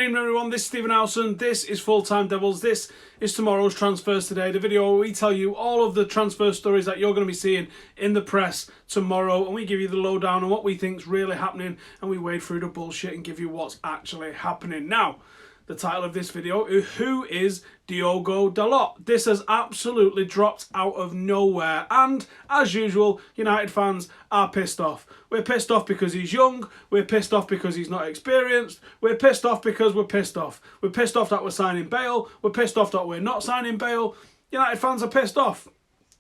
evening everyone, this is Stephen Howson, this is Full Time Devils, this is tomorrow's Transfers Today, the video where we tell you all of the transfer stories that you're going to be seeing in the press tomorrow, and we give you the lowdown on what we think is really happening, and we wade through the bullshit and give you what's actually happening. Now, the title of this video, who is Diogo Dalot? This has absolutely dropped out of nowhere, and as usual, United fans are pissed off. We're pissed off because he's young, we're pissed off because he's not experienced, we're pissed off because we're pissed off. We're pissed off that we're signing Bale, we're pissed off that we're not signing Bale. United fans are pissed off.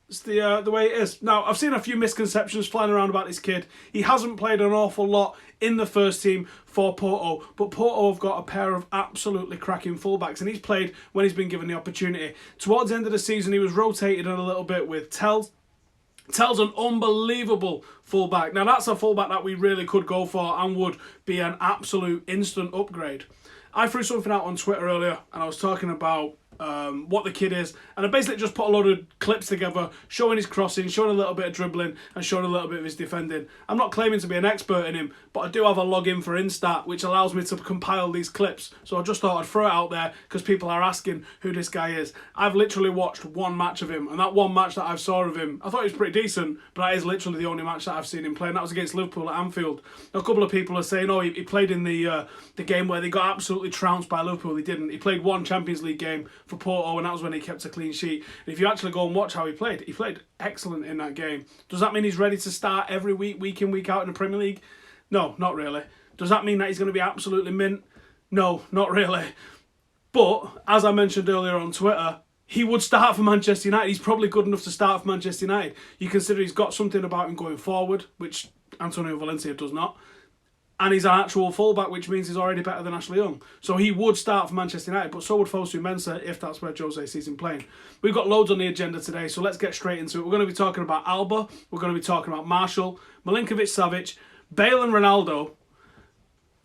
It's the way it is. Now, I've seen a few misconceptions flying around about this kid. He hasn't played an awful lot in the first team for Porto, but Porto have got a pair of absolutely cracking fullbacks, and he's played when he's been given the opportunity. Towards the end of the season, he was rotated in a little bit with Tell's an unbelievable fullback. Now, that's a fullback that we really could go for and would be an absolute instant upgrade. I threw something out on Twitter earlier, and I was talking about what the kid is, and I basically just put a load of clips together showing his crossing, showing a little bit of dribbling, and showing a little bit of his defending. I'm not claiming to be an expert in him, but I do have a login for Instat which allows me to compile these clips, so I just thought I'd throw it out there because people are asking who this guy is. I've literally watched one match of him, and that one match that I saw of him, I thought he was pretty decent, but that is literally the only match that I've seen him play, and that was against Liverpool at Anfield. A couple of people are saying, oh, he played in the game where they got absolutely trounced by Liverpool. He didn't. He played one Champions League game for Porto, and that was when he kept a clean sheet. And if you actually go and watch how he played excellent in that game. Does that mean he's ready to start every week, week in, week out in the Premier League? No, not really. Does that mean that he's going to be absolutely mint? No, not really. But, as I mentioned earlier on Twitter, he would start for Manchester United. He's probably good enough to start for Manchester United. You consider he's got something about him going forward, which Antonio Valencia does not. And he's an actual fullback, which means he's already better than Ashley Young. So he would start for Manchester United, but so would Fosu-Mensah if that's where Jose sees him playing. We've got loads on the agenda today, so let's get straight into it. We're going to be talking about Alba, we're going to be talking about Marshall, Milinkovic-Savic, Bale and Ronaldo,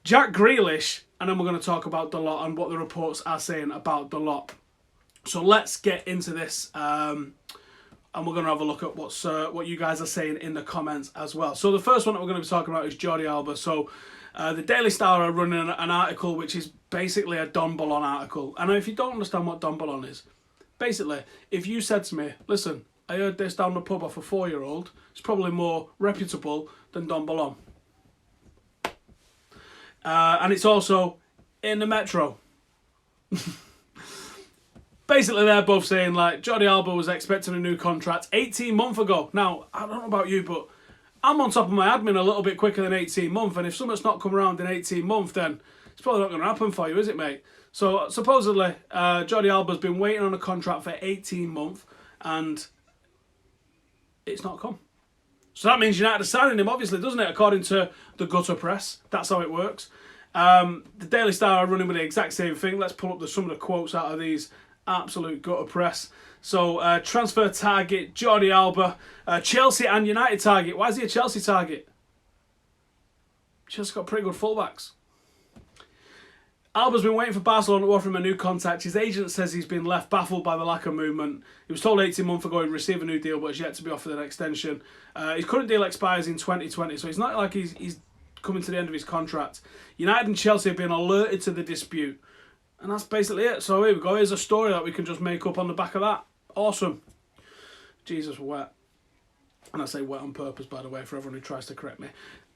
Jack Grealish, and then we're going to talk about Dalot and what the reports are saying about Dalot. So let's get into this. And we're going to have a look at what you guys are saying in the comments as well. So the first one that we're going to be talking about is Jordi Alba. So the Daily Star are running an article which is basically a Don Balon article. And if you don't understand what Don Balon is, basically, if you said to me, listen, I heard this down the pub off a 4-year-old, it's probably more reputable than Don Balon. And it's also in the Metro. Basically, they're both saying, like, Jordi Alba was expecting a new contract 18 months ago. Now, I don't know about you, but I'm on top of my admin a little bit quicker than 18 months, and if something's not come around in 18 months, then it's probably not going to happen for you, is it, mate? So, supposedly, Jordi Alba's been waiting on a contract for 18 months, and it's not come. So that means United are signing him, obviously, doesn't it? According to the gutter press. That's how it works. The Daily Star are running with the exact same thing. Let's pull up some of the quotes out of these. Absolute gutter press. So, transfer target, Jordi Alba. Chelsea and United target. Why is he a Chelsea target? Chelsea's got pretty good fullbacks. Alba's been waiting for Barcelona to offer him a new contract. His agent says he's been left baffled by the lack of movement. He was told 18 months ago he'd receive a new deal, but has yet to be offered an extension. His current deal expires in 2020, so it's not like he's coming to the end of his contract. United and Chelsea have been alerted to the dispute. And that's basically it. So here we go. Here's a story that we can just make up on the back of that. Awesome. Jesus, wet. And I say wet on purpose, by the way, for everyone who tries to correct me.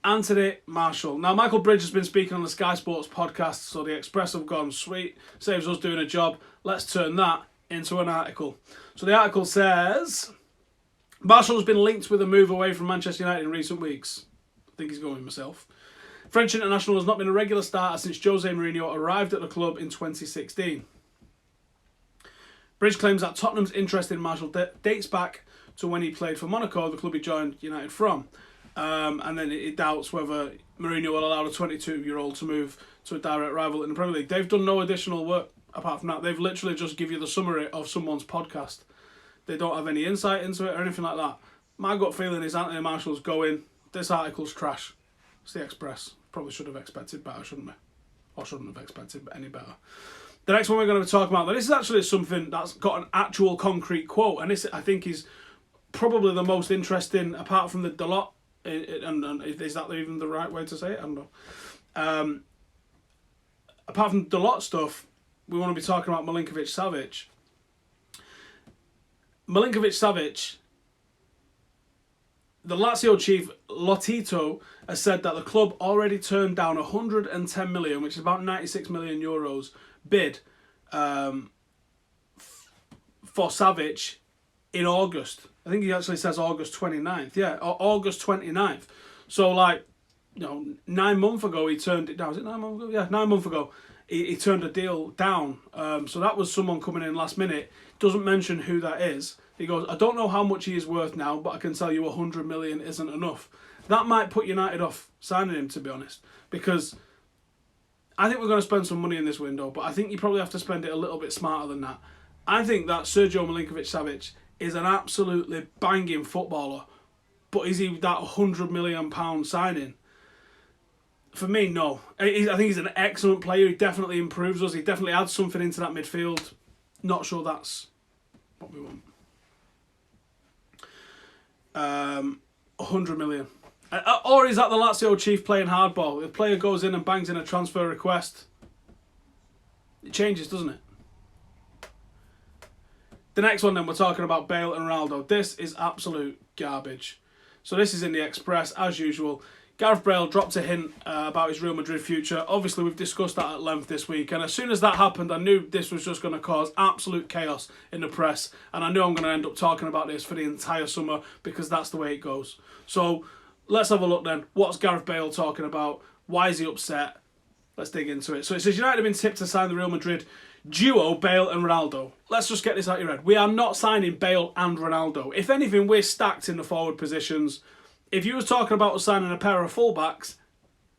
Anthony Marshall. Now, Michael Bridge has been speaking on the Sky Sports podcast, so the Express have gone, sweet, saves us doing a job. Let's turn that into an article. So the article says, Marshall has been linked with a move away from Manchester United in recent weeks. I think he's going with myself. French international has not been a regular starter since Jose Mourinho arrived at the club in 2016. Bridge claims that Tottenham's interest in Marshall dates back to when he played for Monaco, the club he joined United from. And then it doubts whether Mourinho will allow a 22-year-old to move to a direct rival in the Premier League. They've done no additional work apart from that. They've literally just give you the summary of someone's podcast. They don't have any insight into it or anything like that. My gut feeling is Anthony Marshall's going, this article's trash. It's the Express. Probably should have expected better, shouldn't we? Or shouldn't have expected any better. The next one we're going to be talking about, this is actually something that's got an actual concrete quote, and this I think is probably the most interesting, apart from the Dalot, and is that even the right way to say it? I don't know. apart from Dalot stuff, we want to be talking about Milinkovic-Savic. Milinkovic-Savic, the Lazio chief Lotito has said that the club already turned down 110 million, which is about 96 million euros, bid for Savic in August. I think he actually says August 29th. Yeah, August 29th. So, like, 9 months ago he turned it down. Was it 9 months ago? Yeah, 9 months ago he turned a deal down. So that was someone coming in last minute. Doesn't mention who that is. He goes, I don't know how much he is worth now, but I can tell you 100 million isn't enough. That might put United off signing him, to be honest, because I think we're going to spend some money in this window, but I think you probably have to spend it a little bit smarter than that. I think that Sergio Milinkovic-Savic is an absolutely banging footballer, but is he that £100 million signing? For me, no. I think he's an excellent player. He definitely improves us. He definitely adds something into that midfield. Not sure that's what we want. 100 million. Or is that the Lazio chief playing hardball? If a player goes in and bangs in a transfer request, it changes, doesn't it? The next one then, we're talking about Bale and Ronaldo. This is absolute garbage. So this is in the Express, as usual. Gareth Bale dropped a hint about his Real Madrid future. Obviously, we've discussed that at length this week. And as soon as that happened, I knew this was just going to cause absolute chaos in the press. And I knew I'm going to end up talking about this for the entire summer because that's the way it goes. So let's have a look then. What's Gareth Bale talking about? Why is he upset? Let's dig into it. So it says, United have been tipped to sign the Real Madrid duo Bale and Ronaldo. Let's just get this out of your head. We are not signing Bale and Ronaldo. If anything, we're stacked in the forward positions. If you were talking about us signing a pair of fullbacks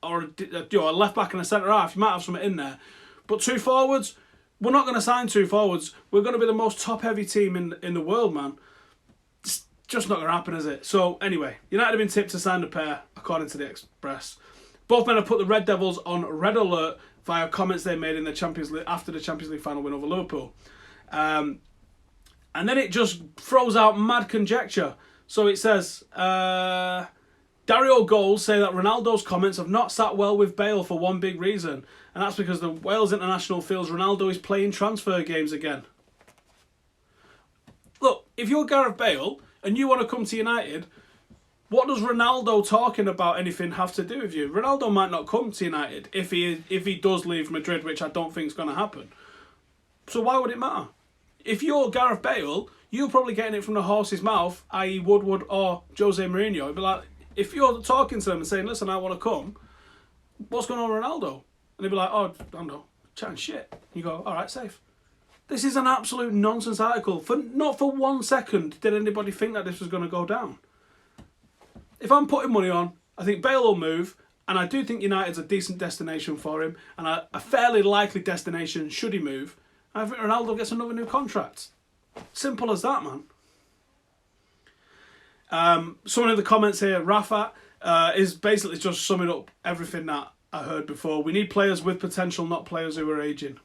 or a left back and a centre half, you might have something in there. But two forwards, we're not going to sign two forwards. We're going to be the most top-heavy team in the world, man. It's just not going to happen, is it? So anyway, United have been tipped to sign the pair, according to the Express. Both men have put the Red Devils on red alert via comments they made in the Champions League after the Champions League final win over Liverpool. And then it just throws out mad conjecture. So it says, Dario Goals say that Ronaldo's comments have not sat well with Bale for one big reason, and that's because the Wales international feels Ronaldo is playing transfer games again. Look, if you're Gareth Bale and you want to come to United, what does Ronaldo talking about anything have to do with you? Ronaldo might not come to United if he does leave Madrid, which I don't think is going to happen. So why would it matter? If you're Gareth Bale, you're probably getting it from the horse's mouth, i.e. Woodward or Jose Mourinho. It'd be like, if you're talking to them and saying, listen, I want to come, what's going on with Ronaldo? And they'd be like, oh, I don't know, chatting shit. You go, all right, safe. This is an absolute nonsense article. Not for 1 second did anybody think that this was going to go down. If I'm putting money on, I think Bale will move, and I do think United's a decent destination for him, and a fairly likely destination should he move. I think Ronaldo gets another new contract. Simple as that, man. Someone in the comments here, Rafa, is basically just summing up everything that I heard before. We need players with potential, not players who are aging.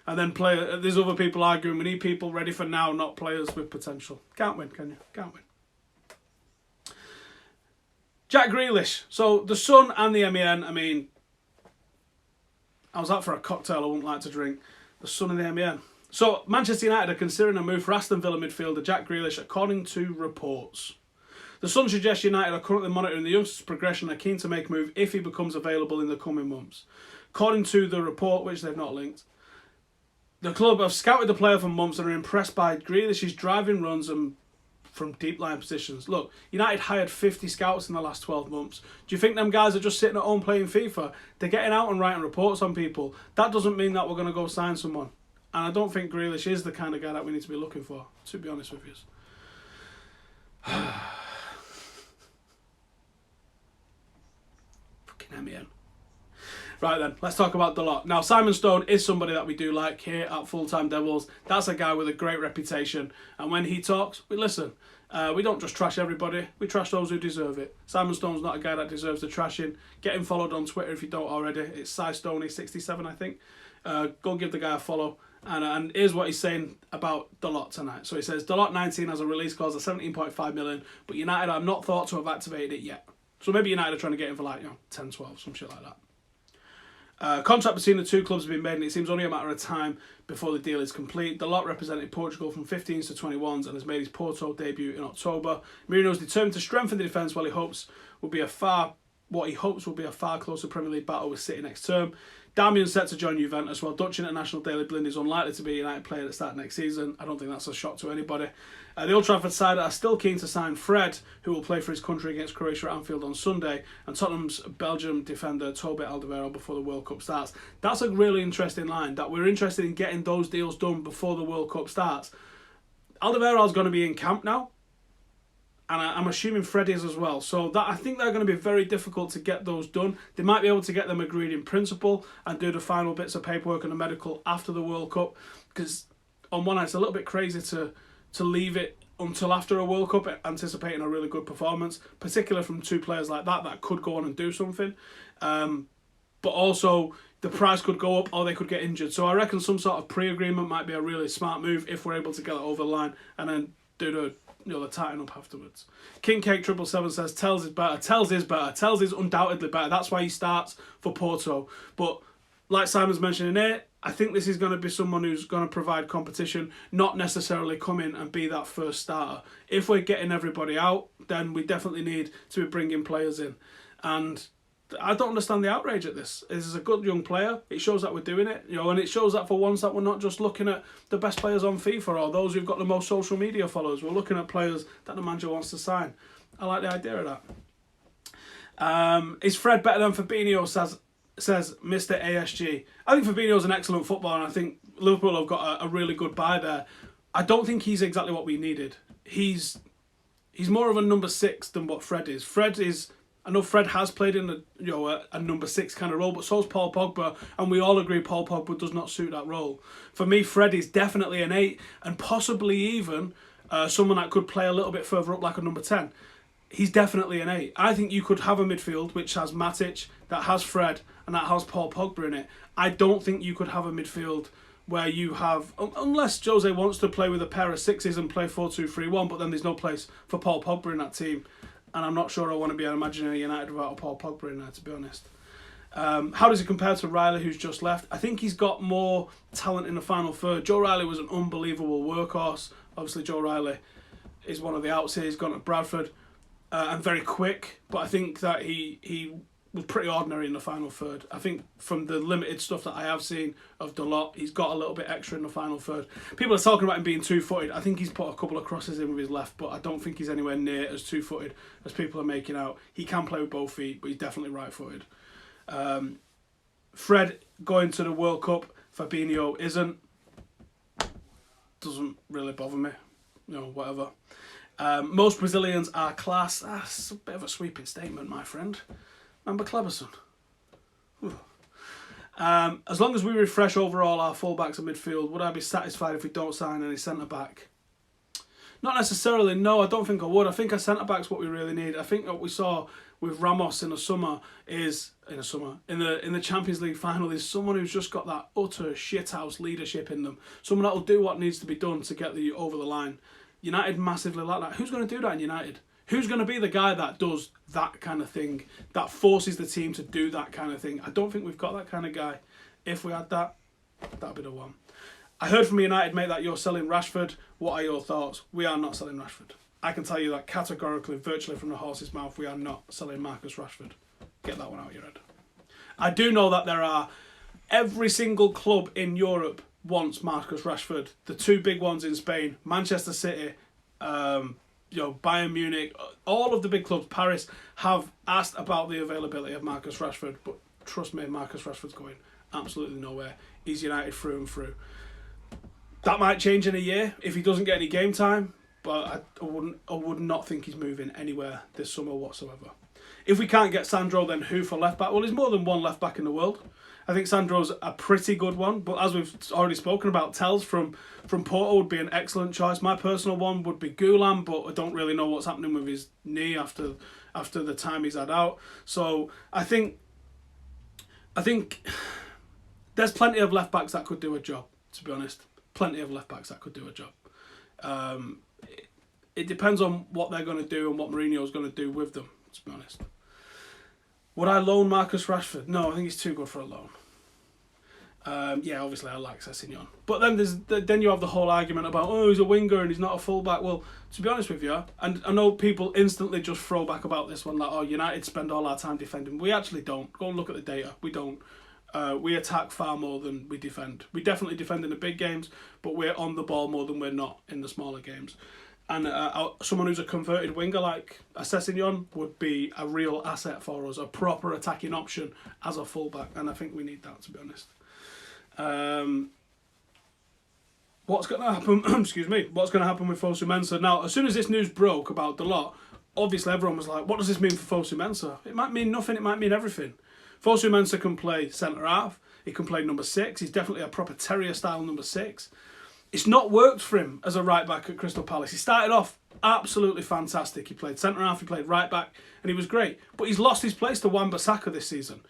And then there's other people arguing, we need people ready for now, not players with potential. Can't win, can you? Can't win. Jack Grealish. So the Sun and the MEN, I mean, I was out for a cocktail I wouldn't like to drink. The Sun and the MEN. So Manchester United are considering a move for Aston Villa midfielder Jack Grealish, according to reports. The Sun suggests United are currently monitoring the youngster's progression and are keen to make a move if he becomes available in the coming months. According to the report, which they've not linked, the club have scouted the player for months and are impressed by Grealish's driving runs and from deep line positions. Look, United hired 50 scouts in the last 12 months. Do you think them guys are just sitting at home playing FIFA? They're getting out and writing reports on people. That doesn't mean that we're going to go sign someone. And I don't think Grealish is the kind of guy that we need to be looking for, to be honest with you. Fucking MEN. Right then, let's talk about Dalot. Now, Simon Stone is somebody that we do like here at Full Time Devils. That's a guy with a great reputation. And when he talks, we listen. We don't just trash everybody. We trash those who deserve it. Simon Stone's not a guy that deserves the trashing. Get him followed on Twitter if you don't already. It's SciStoney67, I think. Go give the guy a follow. And here's what he's saying about Dalot tonight. So he says, Dalot 19 has a release clause of 17.5 million, but United are not thought to have activated it yet. So maybe United are trying to get him for 10, 12, some shit like that. Contract between the two clubs has been made, and it seems only a matter of time before the deal is complete. Dalot represented Portugal from 15s to 21s and has made his Porto debut in October. Mourinho is determined to strengthen the defence while he hopes will be a far closer Premier League battle with City next term. Darmian set to join Juventus, while Dutch international Daley Blind is unlikely to be a United player at the start next season. I don't think that's a shock to anybody. The Old Trafford side are still keen to sign Fred, who will play for his country against Croatia at Anfield on Sunday, and Tottenham's Belgium defender Toby Alderweireld before the World Cup starts. That's a really interesting line, that we're interested in getting those deals done before the World Cup starts. Alderweireld's going to be in camp now, and I'm assuming Fred is as well. So that I think they're going to be very difficult to get those done. They might be able to get them agreed in principle and do the final bits of paperwork and the medical after the World Cup. Because on one hand, it's a little bit crazy to leave it until after a World Cup, anticipating a really good performance, particularly from two players like that could go on and do something. But also, the price could go up or they could get injured. So I reckon some sort of pre-agreement might be a really smart move if we're able to get it over the line and then do the tighten up afterwards. King Cake 777 says Tells is better. Tells is better. Tells is undoubtedly better. That's why he starts for Porto. But like Simon's mentioning here, I think this is going to be someone who's going to provide competition, not necessarily come in and be that first starter. If we're getting everybody out, then we definitely need to be bringing players in. And I don't understand the outrage at this. This is a good young player. It shows that we're doing it, and it shows that for once that we're not just looking at the best players on FIFA or those who've got the most social media followers. We're looking at players that the manager wants to sign. I like the idea of that. Is Fred better than Fabinho, says Mr. ASG. I think Fabinho's an excellent footballer, and I think Liverpool have got a really good buy there. I don't think he's exactly what we needed. He's more of a number 6 than what Fred is. I know Fred has played in a number 6 kind of role, but so's Paul Pogba, and we all agree Paul Pogba does not suit that role. For me, Fred is definitely an 8, and possibly even someone that could play a little bit further up like a number 10. He's definitely an 8. I think you could have a midfield which has Matic, that has Fred, and that has Paul Pogba in it. I don't think you could have a midfield where you have, unless Jose wants to play with a pair of 6s and play 4-2-3-1, but then there's no place for Paul Pogba in that team. And I'm not sure I want to be imagining a United without a Paul Pogba in there, to be honest. How does he compare to Riley, who's just left? I think he's got more talent in the final third. Joe Riley was an unbelievable workhorse. Obviously, Joe Riley is one of the outs here. He's gone to Bradford and very quick. But I think that he was pretty ordinary in the final third. I think from the limited stuff that I have seen of Dalot, he's got a little bit extra in the final third. People are talking about him being two-footed. I think he's put a couple of crosses in with his left, but I don't think he's anywhere near as two-footed as people are making out. He can play with both feet, but he's definitely right-footed. Fred going to the World Cup, Fabinho isn't. Doesn't really bother me. Whatever. Most Brazilians are class. That's a bit of a sweeping statement, my friend. Remember Cleberson? As long as we refresh overall our fullbacks and midfield, would I be satisfied if we don't sign any centre-back? Not necessarily, no, I don't think I would. I think a centre-back's what we really need. I think what we saw with Ramos in the Champions League final is someone who's just got that utter shithouse leadership in them. Someone that will do what needs to be done to get over the line. United massively like that. Who's going to do that in United? Who's going to be the guy that does that kind of thing, that forces the team to do that kind of thing? I don't think we've got that kind of guy. If we had that, that'd be the one. I heard from a United mate that you're selling Rashford. What are your thoughts? We are not selling Rashford. I can tell you that categorically, virtually from the horse's mouth, we are not selling Marcus Rashford. Get that one out of your head. I do know that every single club in Europe wants Marcus Rashford. The two big ones in Spain, Manchester City, Bayern Munich, all of the big clubs, Paris, have asked about the availability of Marcus Rashford. But trust me, Marcus Rashford's going absolutely nowhere. He's United through and through. That might change in a year if he doesn't get any game time, but I would not think he's moving anywhere this summer whatsoever. If we can't get Sandro, then who for left back? Well, there's more than one left back in the world. I think Sandro's a pretty good one, but as we've already spoken about, Tells from Porto would be an excellent choice. My personal one would be Gulam, but I don't really know what's happening with his knee after the time he's had out. So I think there's plenty of left backs that could do a job, to be honest. Plenty of left backs that could do a job. It depends on what they're going to do and what Mourinho's going to do with them, to be honest. Would I loan Marcus Rashford? No, I think he's too good for a loan. Yeah, obviously I like Sessegnon. But then you have the whole argument about, oh, he's a winger and he's not a fullback. Well, to be honest with you, and I know people instantly just throw back about this one, like, oh, United spend all our time defending. We actually don't. Go and look at the data. We don't. We attack far more than we defend. We definitely defend in the big games, but we're on the ball more than we're not in the smaller games. And someone who's a converted winger like Sessegnon would be a real asset for us, a proper attacking option as a fullback, and I think we need that, to be honest. What's going to happen? Excuse me. What's going to happen with Fosu-Mensah? Now, as soon as this news broke about Dalot, obviously everyone was like, "What does this mean for Fosu-Mensah?" It might mean nothing. It might mean everything. Fosu-Mensah can play centre half. He can play number 6. He's definitely a proper terrier style number 6. It's not worked for him as a right back at Crystal Palace. He started off absolutely fantastic. He played centre half. He played right back, and he was great. But he's lost his place to Wan-Bissaka this season.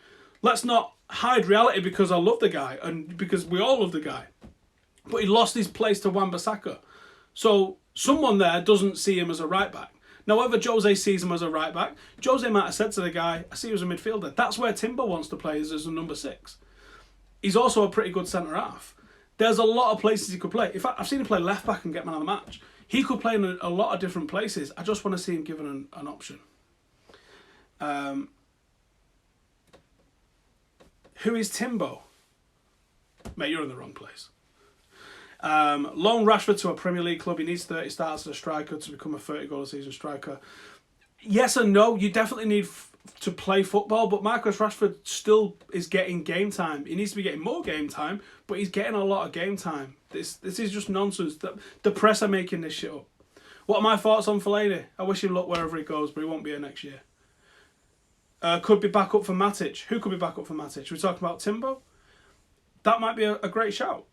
Let's not hide reality because I love the guy and because we all love the guy. But he lost his place to Wan-Bissaka. So someone there doesn't see him as a right back. Now, whether Jose sees him as a right back, Jose might have said to the guy, I see you as a midfielder. That's where Timber wants to play, is as a number 6. He's also a pretty good centre half. There's a lot of places he could play. In fact, I've seen him play left back and get man of the match. He could play in a lot of different places. I just want to see him given an option. Who is Timbo? Mate, you're in the wrong place. Loan Rashford to a Premier League club. He needs 30 starts as a striker to become a 30-goal-a-season striker. Yes and no. You definitely need to play football, but Marcus Rashford still is getting game time. He needs to be getting more game time, but he's getting a lot of game time. This is just nonsense. The press are making this shit up. What are my thoughts on Fellaini? I wish him luck wherever he goes, but he won't be here next year. Could be back up for Matic. Who could be back up for Matic? We're talking about Timbo? That might be a great shout.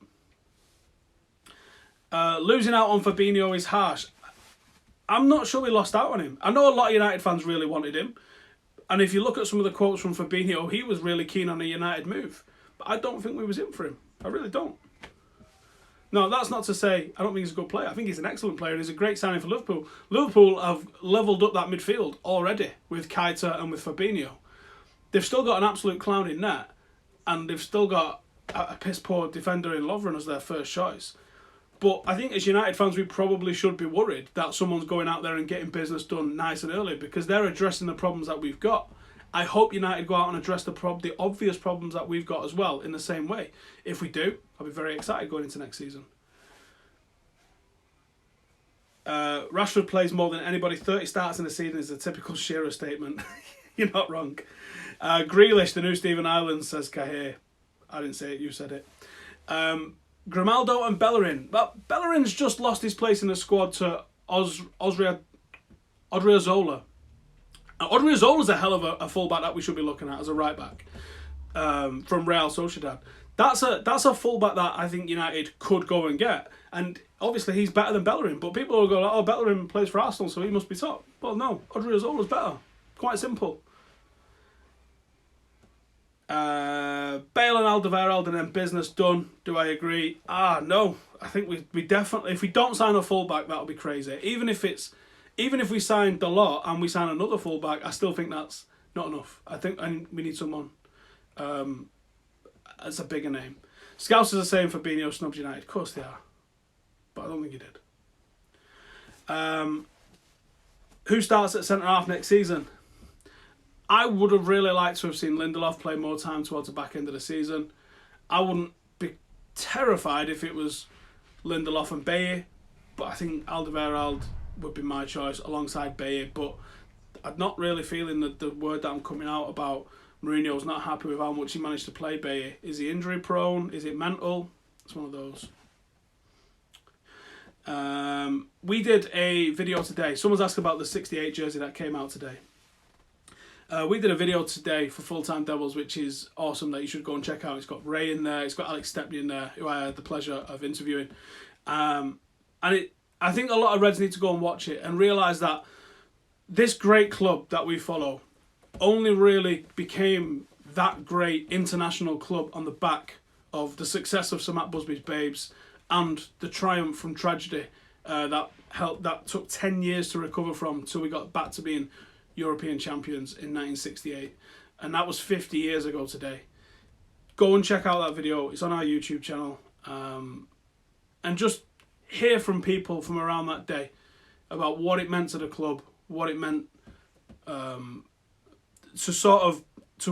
Losing out on Fabinho is harsh. I'm not sure we lost out on him. I know a lot of United fans really wanted him. And if you look at some of the quotes from Fabinho, he was really keen on a United move. But I don't think we was in for him. I really don't. No, that's not to say I don't think he's a good player. I think he's an excellent player and he's a great signing for Liverpool. Liverpool have levelled up that midfield already with Keita and with Fabinho. They've still got an absolute clown in net and they've still got a piss-poor defender in Lovren as their first choice. But I think as United fans, we probably should be worried that someone's going out there and getting business done nice and early because they're addressing the problems that we've got. I hope United go out and address the obvious problems that we've got as well in the same way. If we do, I'll be very excited going into next season. Rashford plays more than anybody. 30 starts in a season is a typical Shearer statement. You're not wrong. Grealish, the new Stephen Ireland, says Kahir. I didn't say it, you said it. Grimaldo and Bellerin. Well, Bellerin's just lost his place in the squad to Odriozola. Odriozola's a hell of a fullback that we should be looking at as a right back from Real Sociedad. That's a fullback that I think United could go and get. And obviously he's better than Bellerin, but people will go, oh, Bellerin plays for Arsenal, so he must be top. Well, no, Odriozola's better. Quite simple. Bale and Alderweireld and then business done. Do I agree? No. I think we definitely, if we don't sign a fullback, that'll be crazy. Even if we sign Dalot and we sign another fullback, I still think that's not enough. I think we need someone as a bigger name. Scousers are saying Fabinho snubs United. Of course they are, but I don't think he did. Who starts at centre half next season? I would have really liked to have seen Lindelof play more time towards the back end of the season. I wouldn't be terrified if it was Lindelof and Baye, but I think Alderweireld would be my choice alongside Baye. But I'm not really feeling the word that I'm coming out about Mourinho's not happy with how much he managed to play Baye. Is he injury prone? Is it mental? It's one of those. We did a video today. Someone's asked about the 68 jersey that came out today. We did a video today for Full Time Devils, which is awesome that you should go and check out. It's got Ray in there. It's got Alex Stepney in there, who I had the pleasure of interviewing. I think a lot of Reds need to go and watch it and realise that this great club that we follow only really became that great international club on the back of the success of Sir Matt Busby's Babes and the triumph from tragedy that took 10 years to recover from till we got back to being European champions in 1968, and that was 50 years ago today. go and check out that video. It's on our YouTube channel. And just hear from people from around that day about what it meant to the club, what it meant to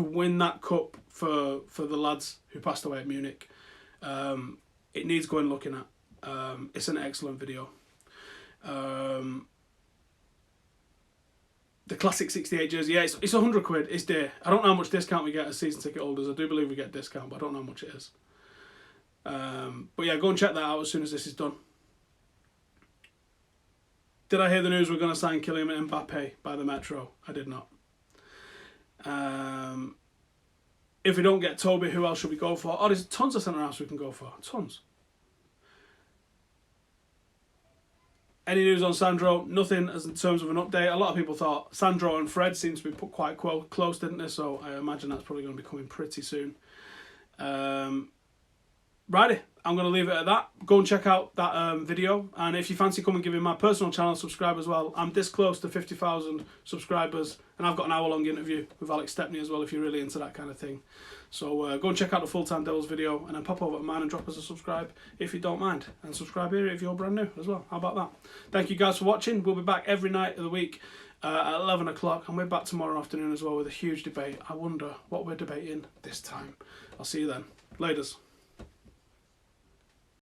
win that cup for the lads who passed away at Munich. It needs going looking at. It's an excellent video. The classic 68 jersey, yeah, it's 100 quid. It's dear. I don't know how much discount we get as season ticket holders. I do believe we get discount, but I don't know how much it is. But yeah, go and check that out as soon as this is done. Did I hear the news we're going to sign Kylian Mbappe by the Metro? I did not. If we don't get Toby, who else should we go for? Oh, there's tons of centre-halves we can go for. Tons. Any news on Sandro? Nothing as in terms of an update. A lot of people thought Sandro and Fred seems to be put quite close, didn't they? So I imagine that's probably going to be coming pretty soon. Righty, I'm going to leave it at that. Go and check out that video. And if you fancy coming and giving my personal channel a subscribe as well, I'm this close to 50,000 subscribers. And I've got an hour-long interview with Alex Stepney as well, if you're really into that kind of thing. So go and check out the Full-Time Devils video, and then pop over to mine and drop us a subscribe if you don't mind. And subscribe here if you're brand new as well. How about that? Thank you guys for watching. We'll be back every night of the week at 11 o'clock. And we're back tomorrow afternoon as well with a huge debate. I wonder what we're debating this time. I'll see you then. Laters.